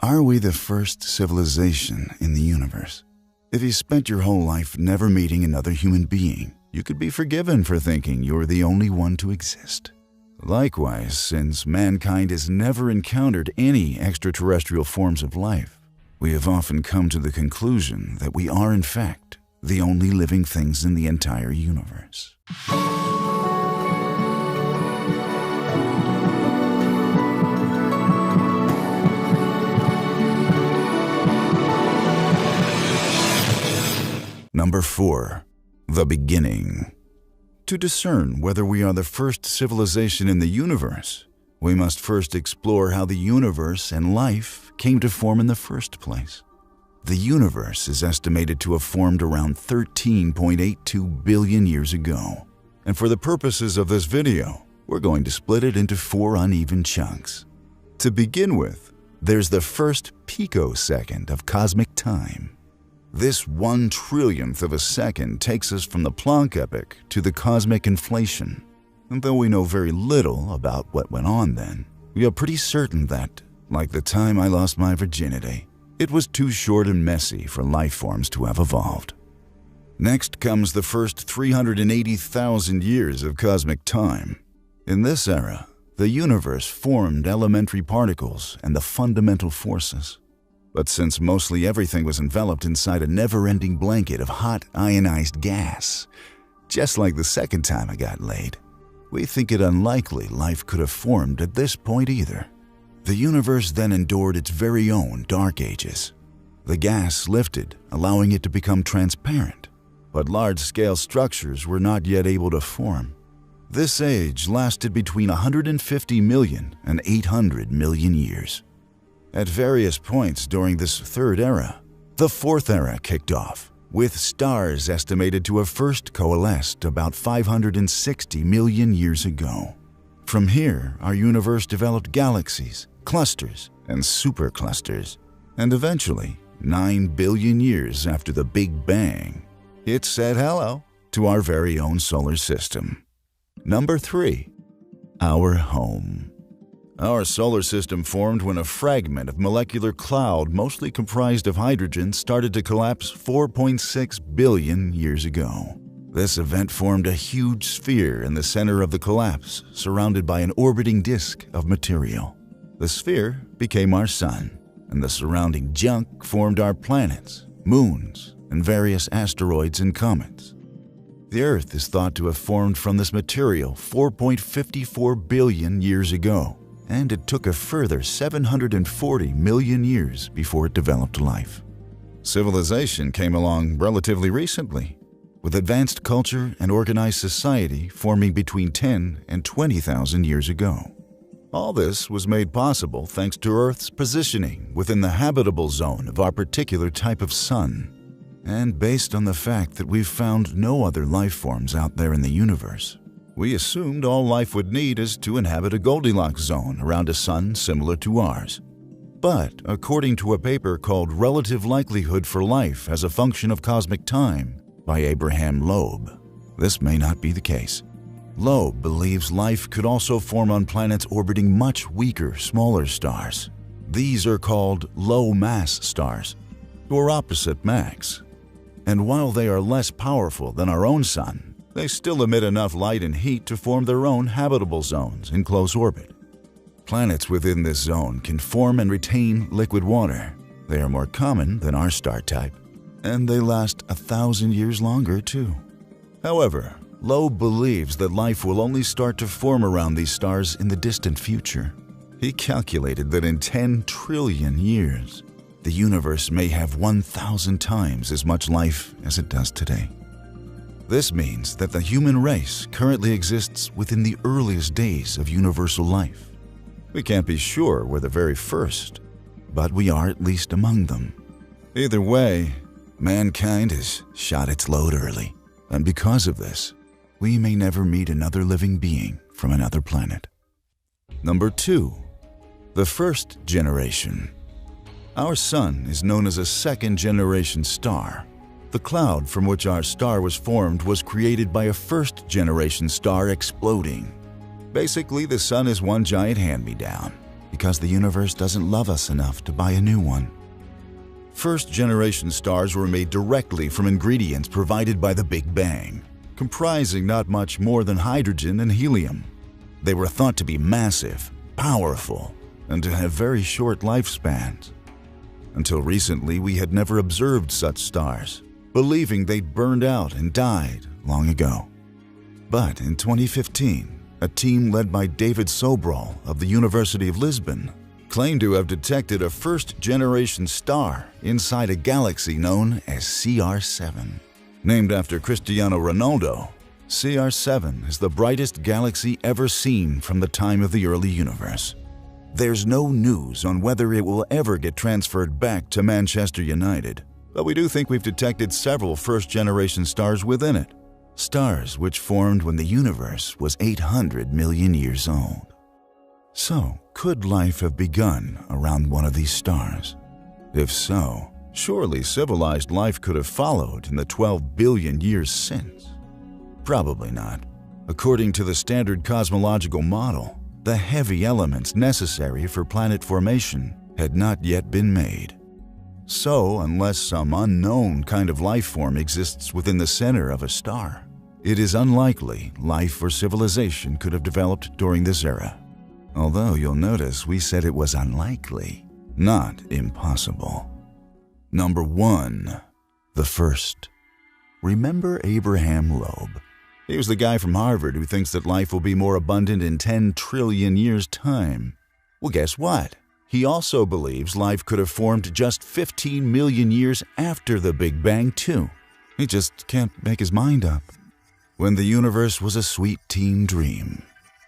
Are we the first civilization in the universe? If you spent your whole life never meeting another human being, you could be forgiven for thinking you're the only one to exist. Likewise, since mankind has never encountered any extraterrestrial forms of life, we have often come to the conclusion that we are, in fact, the only living things in the entire universe. Number 4. The beginning. To discern whether we are the first civilization in the universe, we must first explore how the universe and life came to form in the first place. The universe is estimated to have formed around 13.82 billion years ago. And for the purposes of this video, we're going to split it into 4 uneven chunks. To begin with, there's the first picosecond of cosmic time. This 1/1,000,000th of a second takes us from the Planck epoch to the cosmic inflation. And though we know very little about what went on then, we are pretty certain that, like the time I lost my virginity, it was too short and messy for life forms to have evolved. Next comes the first 380,000 years of cosmic time. In this era, the universe formed elementary particles and the fundamental forces. But since mostly everything was enveloped inside a never-ending blanket of hot ionized gas, just like the second time I got laid, we think it unlikely life could have formed at this point either. The universe then endured its very own dark ages. The gas lifted, allowing it to become transparent, but large-scale structures were not yet able to form. This age lasted between 150 million and 800 million years. At various points during this third era, the fourth era kicked off, with stars estimated to have first coalesced about 560 million years ago. From here, our universe developed galaxies, clusters, and superclusters, and eventually, 9 billion years after the Big Bang, it said hello to our very own solar system. Number 3. Our home. Our solar system formed when a fragment of molecular cloud mostly comprised of hydrogen started to collapse 4.6 billion years ago. This event formed a huge sphere in the center of the collapse, surrounded by an orbiting disk of material. The sphere became our sun, and the surrounding junk formed our planets, moons, and various asteroids and comets. The Earth is thought to have formed from this material 4.54 billion years ago, and it took a further 740 million years before it developed life. Civilization came along relatively recently, with advanced culture and organized society forming between 10 and 20,000 years ago. All this was made possible thanks to Earth's positioning within the habitable zone of our particular type of sun, and based on the fact that we've found no other life forms out there in the universe. We assumed all life would need is to inhabit a Goldilocks zone around a sun similar to ours. But according to a paper called Relative Likelihood for Life as a Function of Cosmic Time by Abraham Loeb, this may not be the case. Loeb believes life could also form on planets orbiting much weaker, smaller stars. These are called low-mass stars, or opposite mass. And while they are less powerful than our own sun, they still emit enough light and heat to form their own habitable zones in close orbit. Planets within this zone can form and retain liquid water. They are more common than our star type, and they last 1,000 years longer too. However, Loeb believes that life will only start to form around these stars in the distant future. He calculated that in 10 trillion years, the universe may have 1,000 times as much life as it does today. This means that the human race currently exists within the earliest days of universal life. We can't be sure we're the very first, but we are at least among them. Either way, mankind has shot its load early, and because of this, we may never meet another living being from another planet. Number 2. The first generation. Our sun is known as a second-generation star. The cloud from which our star was formed was created by a first-generation star exploding. Basically, the sun is one giant hand-me-down. It because the universe doesn't love us enough to buy a new one. First-generation stars were made directly from ingredients provided by the Big Bang, comprising not much more than hydrogen and helium. They were thought to be massive, powerful, and to have very short lifespans. Until recently, we had never observed such stars, believing they'd burned out and died long ago. But in 2015, a team led by David Sobral of the University of Lisbon claimed to have detected a first-generation star inside a galaxy known as CR7. Named after Cristiano Ronaldo, CR7 is the brightest galaxy ever seen from the time of the early universe. There's no news on whether it will ever get transferred back to Manchester United, but we do think we've detected several first-generation stars within it. Stars which formed when the universe was 800 million years old. So, could life have begun around one of these stars? If so, surely civilized life could have followed in the 12 billion years since. Probably not. According to the standard cosmological model, the heavy elements necessary for planet formation had not yet been made. So, unless some unknown kind of life form exists within the center of a star, it is unlikely life or civilization could have developed during this era. Although you'll notice we said it was unlikely, not impossible. Number 1. The first. Remember Abraham Loeb? He was the guy from Harvard who thinks that life will be more abundant in 10 trillion years' time. Well, guess what? He also believes life could have formed just 15 million years after the Big Bang, too. He just can't make his mind up. When the universe was a sweet teen dream,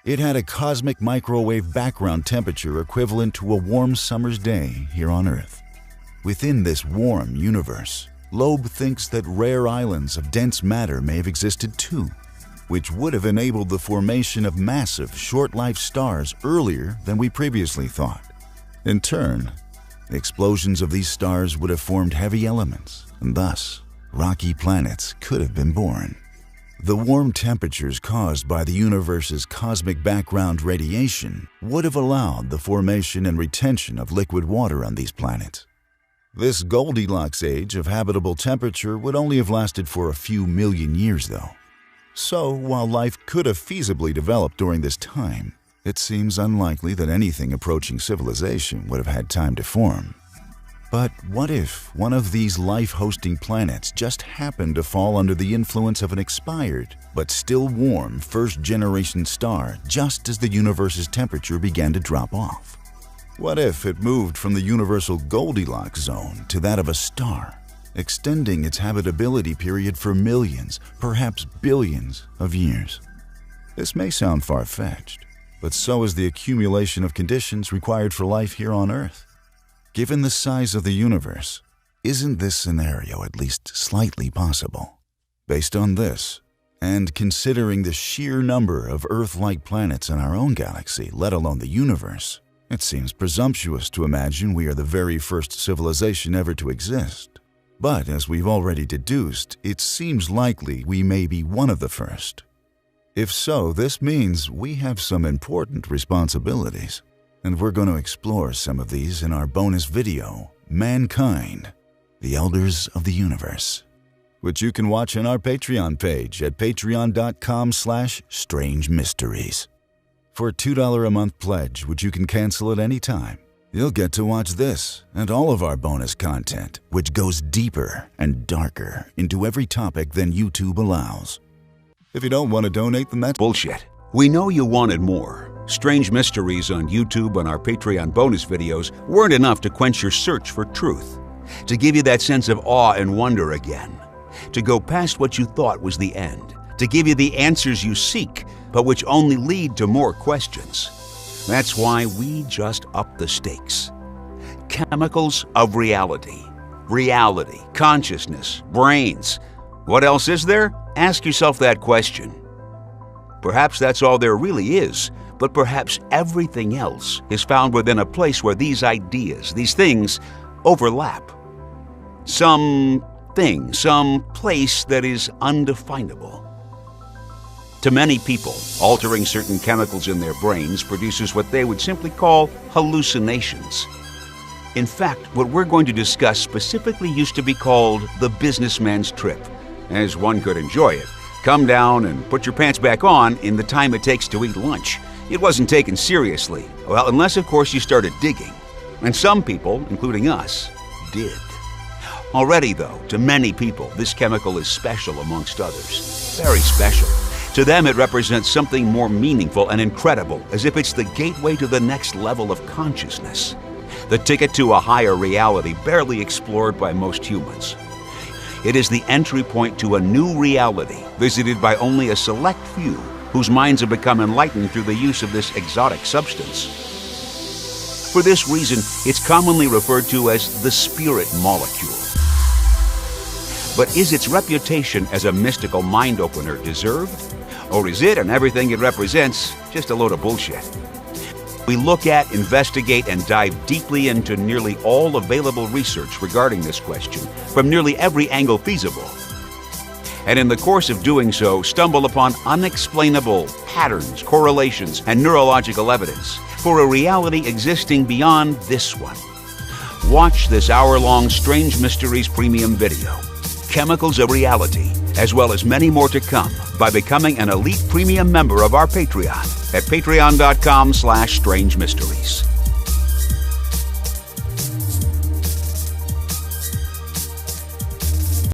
it had a cosmic microwave background temperature equivalent to a warm summer's day here on Earth. Within this warm universe, Loeb thinks that rare islands of dense matter may have existed too, which would have enabled the formation of massive, short-lived stars earlier than we previously thought. In turn, the explosions of these stars would have formed heavy elements, and thus, rocky planets could have been born. The warm temperatures caused by the universe's cosmic background radiation would have allowed the formation and retention of liquid water on these planets. This Goldilocks age of habitable temperature would only have lasted for a few million years, though. So, while life could have feasibly developed during this time, it seems unlikely that anything approaching civilization would have had time to form. But what if one of these life-hosting planets just happened to fall under the influence of an expired, but still warm first-generation star just as the universe's temperature began to drop off? What if it moved from the universal Goldilocks zone to that of a star, extending its habitability period for millions, perhaps billions of years? This may sound far-fetched, but so is the accumulation of conditions required for life here on Earth. Given the size of the universe, isn't this scenario at least slightly possible? Based on this, and considering the sheer number of Earth-like planets in our own galaxy, let alone the universe, it seems presumptuous to imagine we are the very first civilization ever to exist. But as we've already deduced, it seems likely we may be one of the first. If so, this means we have some important responsibilities. And we're going to explore some of these in our bonus video, Mankind, the Elders of the Universe, which you can watch on our Patreon page at patreon.com/strangemysteries. For a $2 a month pledge, which you can cancel at any time, you'll get to watch this and all of our bonus content, which goes deeper and darker into every topic than YouTube allows. If you don't want to donate, then that's bullshit. We know you wanted more. Strange Mysteries on YouTube and our Patreon bonus videos weren't enough to quench your search for truth, to give you that sense of awe and wonder again, to go past what you thought was the end, to give you the answers you seek, but which only lead to more questions. That's why we just upped the stakes. Chemicals of reality. Reality, consciousness, brains. What else is there? Ask yourself that question. Perhaps that's all there really is, but perhaps everything else is found within a place where these ideas, these things, overlap. Some thing, some place that is undefinable. To many people, altering certain chemicals in their brains produces what they would simply call hallucinations. In fact, what we're going to discuss specifically used to be called the businessman's trip, as one could enjoy it. Come down and put your pants back on in the time it takes to eat lunch. It wasn't taken seriously, well, unless of course you started digging. And some people, including us, did. Already though, to many people, this chemical is special amongst others. Very special. To them, it represents something more meaningful and incredible, as if it's the gateway to the next level of consciousness. The ticket to a higher reality barely explored by most humans. It is the entry point to a new reality, visited by only a select few, whose minds have become enlightened through the use of this exotic substance. For this reason, it's commonly referred to as the spirit molecule. But is its reputation as a mystical mind-opener deserved? Or is it, and everything it represents, just a load of bullshit? We look at, investigate, and dive deeply into nearly all available research regarding this question, from nearly every angle feasible. And in the course of doing so, stumble upon unexplainable patterns, correlations, and neurological evidence for a reality existing beyond this one. Watch this hour-long Strange Mysteries premium video, Chemicals of Reality, as well as many more to come by becoming an elite premium member of our Patreon at patreon.com/strangemysteries.